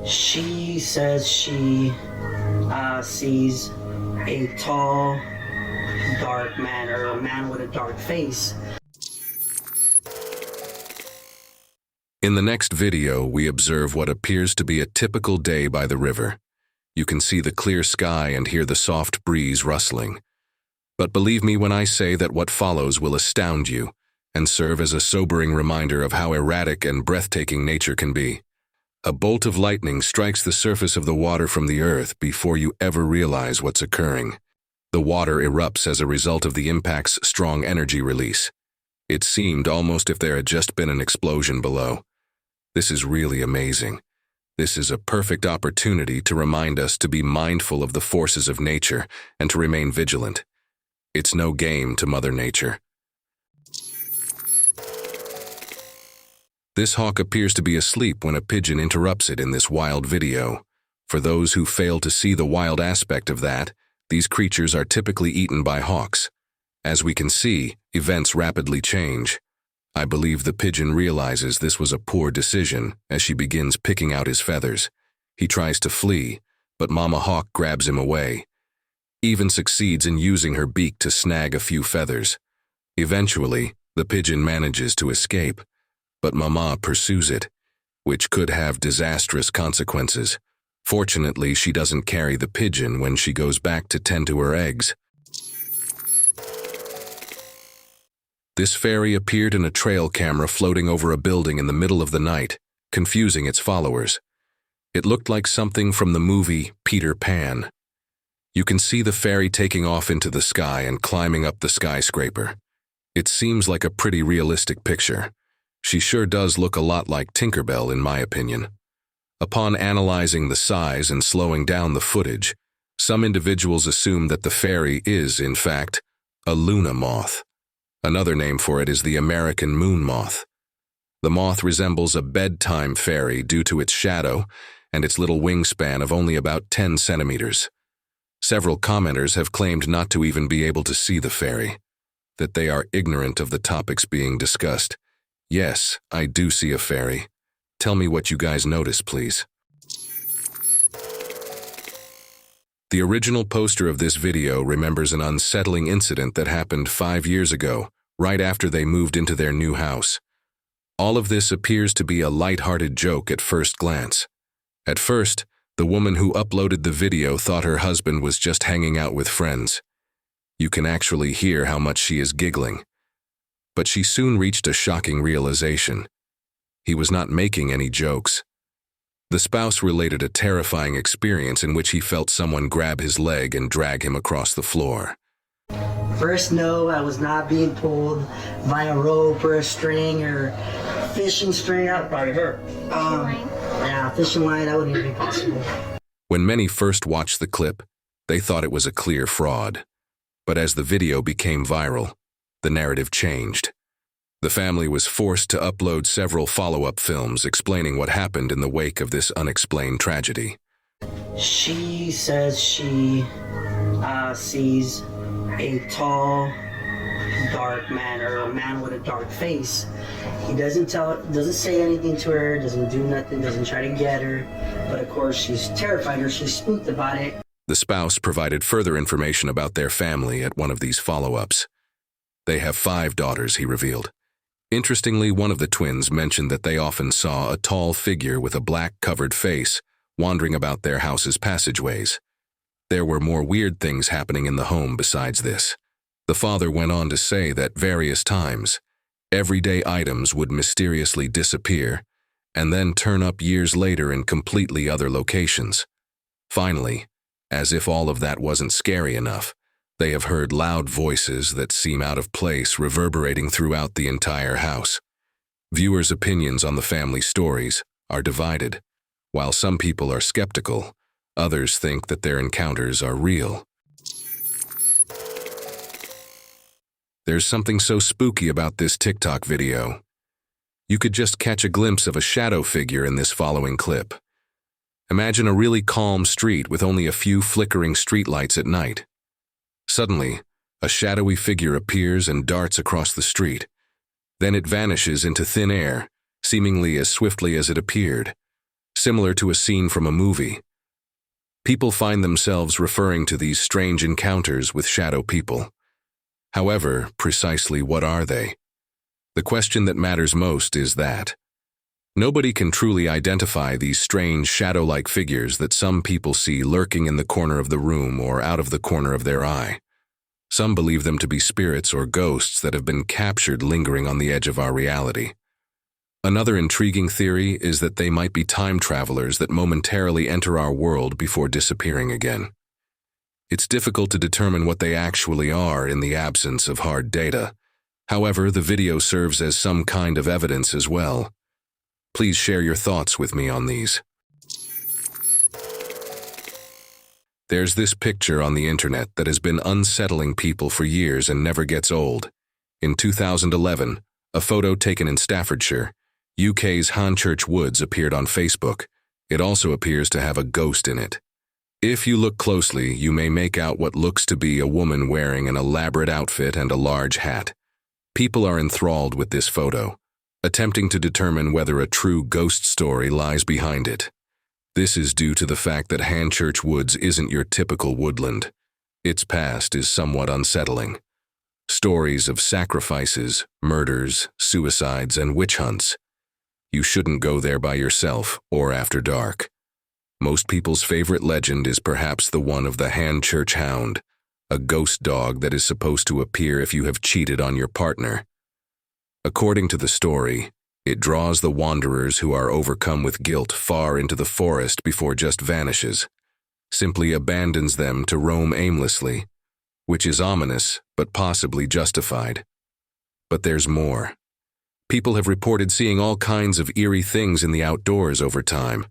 She says she sees a tall, dark man, or a man with a dark face. In the next video, we observe what appears to be a typical day by the river. You can see the clear sky and hear the soft breeze rustling. But believe me when I say that what follows will astound you and serve as a sobering reminder of how erratic and breathtaking nature can be. A bolt of lightning strikes the surface of the water from the earth before you ever realize what's occurring. The water erupts as a result of the impact's strong energy release. It seemed almost if there had just been an explosion below. This is really amazing. This is a perfect opportunity to remind us to be mindful of the forces of nature and to remain vigilant. It's no game to Mother Nature. This hawk appears to be asleep when a pigeon interrupts it in this wild video. For those who fail to see the wild aspect of that, these creatures are typically eaten by hawks. As we can see, events rapidly change. I believe the pigeon realizes this was a poor decision as she begins picking out his feathers. He tries to flee, but Mama Hawk grabs him away. Even succeeds in using her beak to snag a few feathers. Eventually, the pigeon manages to escape, but Mama pursues it, which could have disastrous consequences. Fortunately, she doesn't carry the pigeon when she goes back to tend to her eggs. This fairy appeared in a trail camera floating over a building in the middle of the night, confusing its followers. It looked like something from the movie Peter Pan. You can see the fairy taking off into the sky and climbing up the skyscraper. It seems like a pretty realistic picture. She sure does look a lot like Tinkerbell, in my opinion. Upon analyzing the size and slowing down the footage, some individuals assume that the fairy is, in fact, a Luna moth. Another name for it is the American moon moth. The moth resembles a bedtime fairy due to its shadow and its little wingspan of only about 10 centimeters. Several commenters have claimed not to even be able to see the fairy, that they are ignorant of the topics being discussed. Yes, I do see a fairy. Tell me what you guys notice, please. The original poster of this video remembers an unsettling incident that happened 5 years ago, right after they moved into their new house. All of this appears to be a light-hearted joke at first glance. At first, the woman who uploaded the video thought her husband was just hanging out with friends. You can actually hear how much she is giggling. But she soon reached a shocking realization. He was not making any jokes. The spouse related a terrifying experience in which he felt someone grab his leg and drag him across the floor. First, no, I was not being pulled by a rope or a string or fishing string. That probably hurt. Yeah, fishing line, that wouldn't even be possible. When many first watched the clip, they thought it was a clear fraud. But as the video became viral, the narrative changed. The family was forced to upload several follow-up films explaining what happened in the wake of this unexplained tragedy. She says she sees a tall, dark man, or a man with a dark face. He doesn't say anything to her, doesn't do nothing, doesn't try to get her, but of course she's terrified or she's spooked about it. The spouse provided further information about their family at one of these follow-ups. They have 5 daughters, he revealed. Interestingly, one of the twins mentioned that they often saw a tall figure with a black-covered face wandering about their house's passageways. There were more weird things happening in the home besides this. The father went on to say that various times, everyday items would mysteriously disappear and then turn up years later in completely other locations. Finally, as if all of that wasn't scary enough, they have heard loud voices that seem out of place reverberating throughout the entire house. Viewers' opinions on the family stories are divided. While some people are skeptical, others think that their encounters are real. There's something so spooky about this TikTok video. You could just catch a glimpse of a shadow figure in this following clip. Imagine a really calm street with only a few flickering streetlights at night. Suddenly, a shadowy figure appears and darts across the street. Then it vanishes into thin air, seemingly as swiftly as it appeared. similar to a scene from a movie. People find themselves referring to these strange encounters with shadow people. However, precisely what are they? The question that matters most is that nobody can truly identify these strange shadow-like figures that some people see lurking in the corner of the room or out of the corner of their eye. Some believe them to be spirits or ghosts that have been captured lingering on the edge of our reality. Another intriguing theory is that they might be time travelers that momentarily enter our world before disappearing again. It's difficult to determine what they actually are in the absence of hard data. However, the video serves as some kind of evidence as well. Please share your thoughts with me on these. There's this picture on the internet that has been unsettling people for years and never gets old. In 2011, a photo taken in Staffordshire, UK's Hurch woods appeared on Facebook. It also appears to have a ghost in it. If you look closely, you may make out what looks to be a woman wearing an elaborate outfit and a large hat. People are enthralled with this photo, attempting to determine whether a true ghost story lies behind it. This is due to the fact that Hurch Woods isn't your typical woodland. Its past is somewhat unsettling. Stories of sacrifices, murders, suicides, and witch hunts. You shouldn't go there by yourself or after dark. Most people's favorite legend is perhaps the one of the Hurch Hound, a ghost dog that is supposed to appear if you have cheated on your partner. According to the story, it draws the wanderers who are overcome with guilt far into the forest before just vanishes, simply abandons them to roam aimlessly, which is ominous but possibly justified. But there's more. People have reported seeing all kinds of eerie things in the outdoors over time.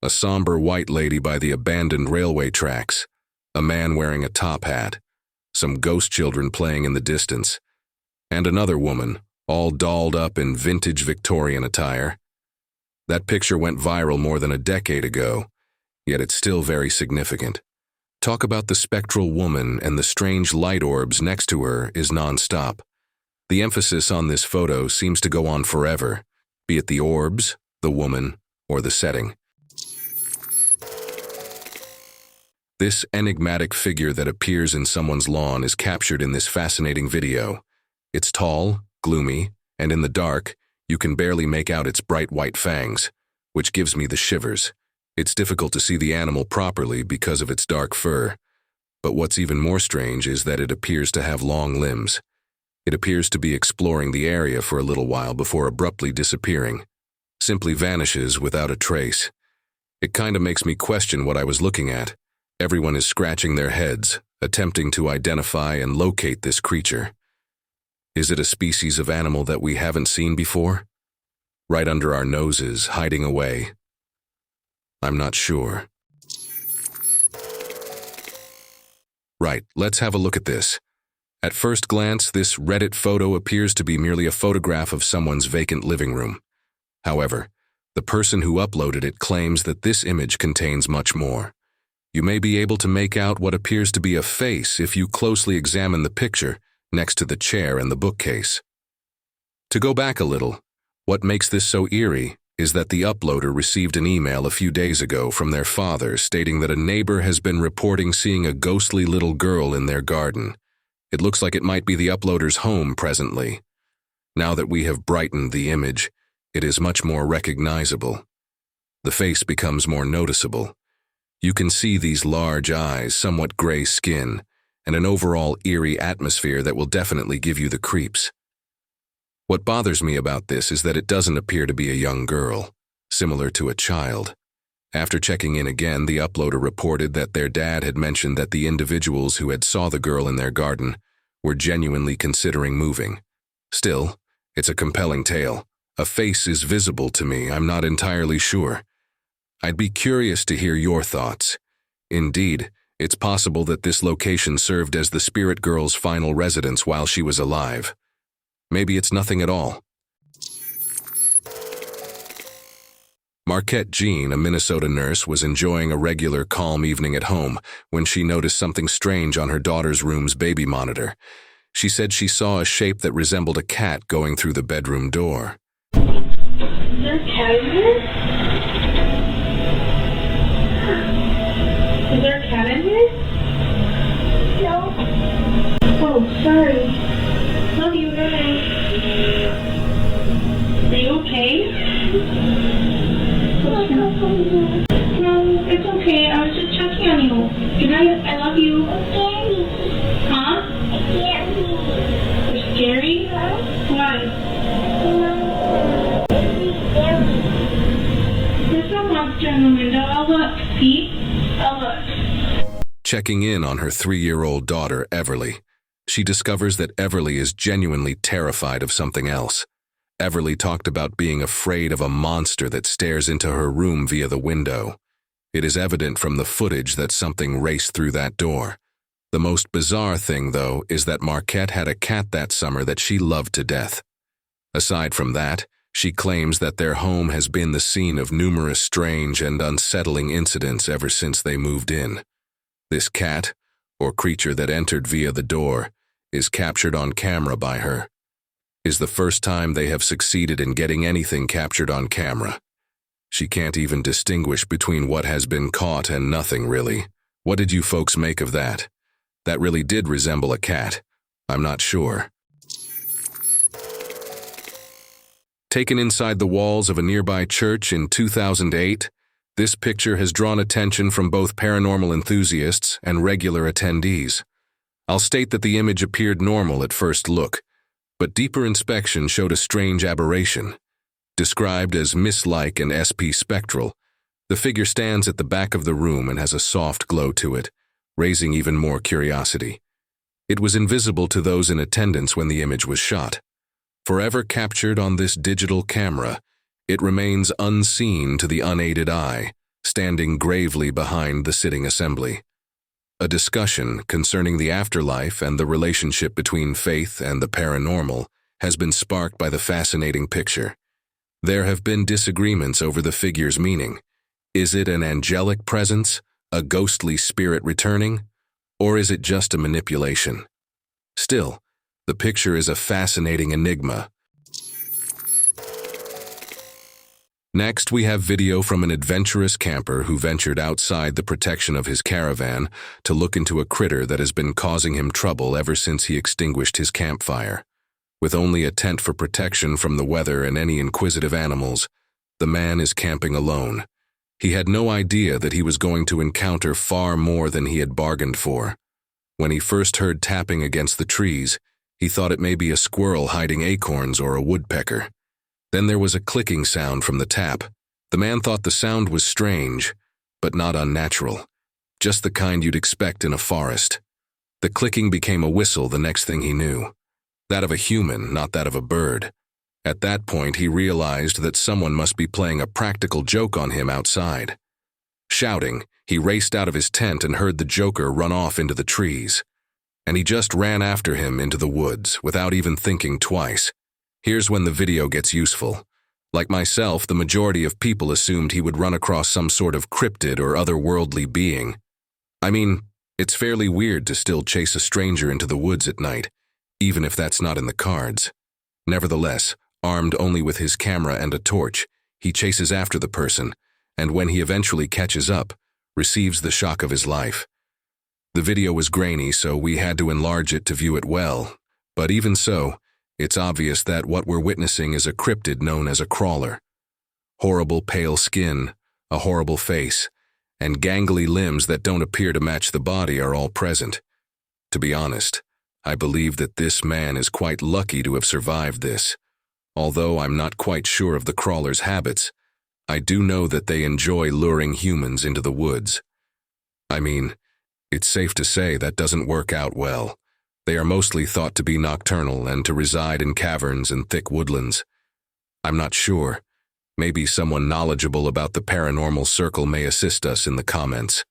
A somber white lady by the abandoned railway tracks, a man wearing a top hat, some ghost children playing in the distance, and another woman, all dolled up in vintage Victorian attire. That picture went viral more than a decade ago, yet it's still very significant. Talk about the spectral woman and the strange light orbs next to her is non-stop. The emphasis on this photo seems to go on forever, be it the orbs, the woman, or the setting. This enigmatic figure that appears in someone's lawn is captured in this fascinating video. It's tall, gloomy, and in the dark, you can barely make out its bright white fangs, which gives me the shivers. It's difficult to see the animal properly because of its dark fur. But what's even more strange is that it appears to have long limbs. It appears to be exploring the area for a little while before abruptly disappearing. Simply vanishes without a trace. It kinda makes me question what I was looking at. Everyone is scratching their heads, attempting to identify and locate this creature. Is it a species of animal that we haven't seen before? Right under our noses, hiding away? I'm not sure. Right, let's have a look at this. At first glance, this Reddit photo appears to be merely a photograph of someone's vacant living room. However, the person who uploaded it claims that this image contains much more. You may be able to make out what appears to be a face if you closely examine the picture next to the chair and the bookcase. To go back a little, what makes this so eerie is that the uploader received an email a few days ago from their father stating that a neighbor has been reporting seeing a ghostly little girl in their garden. It looks like it might be the uploader's home presently. Now that we have brightened the image, it is much more recognizable. The face becomes more noticeable. You can see these large eyes, somewhat gray skin, and an overall eerie atmosphere that will definitely give you the creeps. What bothers me about this is that it doesn't appear to be a young girl, similar to a child. After checking in again, the uploader reported that their dad had mentioned that the individuals who had saw the girl in their garden were genuinely considering moving. Still, it's a compelling tale. A face is visible to me, I'm not entirely sure. I'd be curious to hear your thoughts. Indeed, it's possible that this location served as the spirit girl's final residence while she was alive. Maybe it's nothing at all. Marquette Jean, a Minnesota nurse, was enjoying a regular calm evening at home when she noticed something strange on her daughter's room's baby monitor. She said she saw a shape that resembled a cat going through the bedroom door. Is there a cat in here? Is there a cat in here? No. Oh, sorry. Love you, bye. Are you okay? No, it's okay. I was just checking on you. Good night. I love you. Huh? They're scary? Why? There's no monster in the window. I'll look. See? I'll look. Checking in on her 3-year-old daughter, Everly, she discovers that Everly is genuinely terrified of something else. Everly talked about being afraid of a monster that stares into her room via the window. It is evident from the footage that something raced through that door. The most bizarre thing, though, is that Marquette had a cat that summer that she loved to death. Aside from that, she claims that their home has been the scene of numerous strange and unsettling incidents ever since they moved in. This cat, or creature that entered via the door, is captured on camera by her. Is the first time they have succeeded in getting anything captured on camera. She can't even distinguish between what has been caught and nothing, really. What did you folks make of that? That really did resemble a cat. I'm not sure. Taken inside the walls of a nearby church in 2008, this picture has drawn attention from both paranormal enthusiasts and regular attendees. I'll state that the image appeared normal at first look, but deeper inspection showed a strange aberration. Described as mist-like and Spectral, the figure stands at the back of the room and has a soft glow to it, raising even more curiosity. It was invisible to those in attendance when the image was shot. Forever captured on this digital camera, it remains unseen to the unaided eye, standing gravely behind the sitting assembly. A discussion concerning the afterlife and the relationship between faith and the paranormal has been sparked by the fascinating picture. There have been disagreements over the figure's meaning. Is it an angelic presence, a ghostly spirit returning, or is it just a manipulation? Still, the picture is a fascinating enigma. Next, we have video from an adventurous camper who ventured outside the protection of his caravan to look into a critter that has been causing him trouble ever since he extinguished his campfire. With only a tent for protection from the weather and any inquisitive animals, the man is camping alone. He had no idea that he was going to encounter far more than he had bargained for. When he first heard tapping against the trees, he thought it may be a squirrel hiding acorns or a woodpecker. Then there was a clicking sound from the tap. The man thought the sound was strange, but not unnatural. Just the kind you'd expect in a forest. The clicking became a whistle the next thing he knew. That of a human, not that of a bird. At that point, he realized that someone must be playing a practical joke on him outside. Shouting, he raced out of his tent and heard the joker run off into the trees. And he just ran after him into the woods without even thinking twice. Here's when the video gets useful. Like myself, the majority of people assumed he would run across some sort of cryptid or otherworldly being. I mean, it's fairly weird to still chase a stranger into the woods at night, even if that's not in the cards. Nevertheless, armed only with his camera and a torch, he chases after the person, and when he eventually catches up, receives the shock of his life. The video was grainy, so we had to enlarge it to view it well, but even so, it's obvious that what we're witnessing is a cryptid known as a crawler. Horrible pale skin, a horrible face, and gangly limbs that don't appear to match the body are all present. To be honest, I believe that this man is quite lucky to have survived this. Although I'm not quite sure of the crawler's habits, I do know that they enjoy luring humans into the woods. I mean, it's safe to say that doesn't work out well. They are mostly thought to be nocturnal and to reside in caverns and thick woodlands. I'm not sure. Maybe someone knowledgeable about the paranormal circle may assist us in the comments.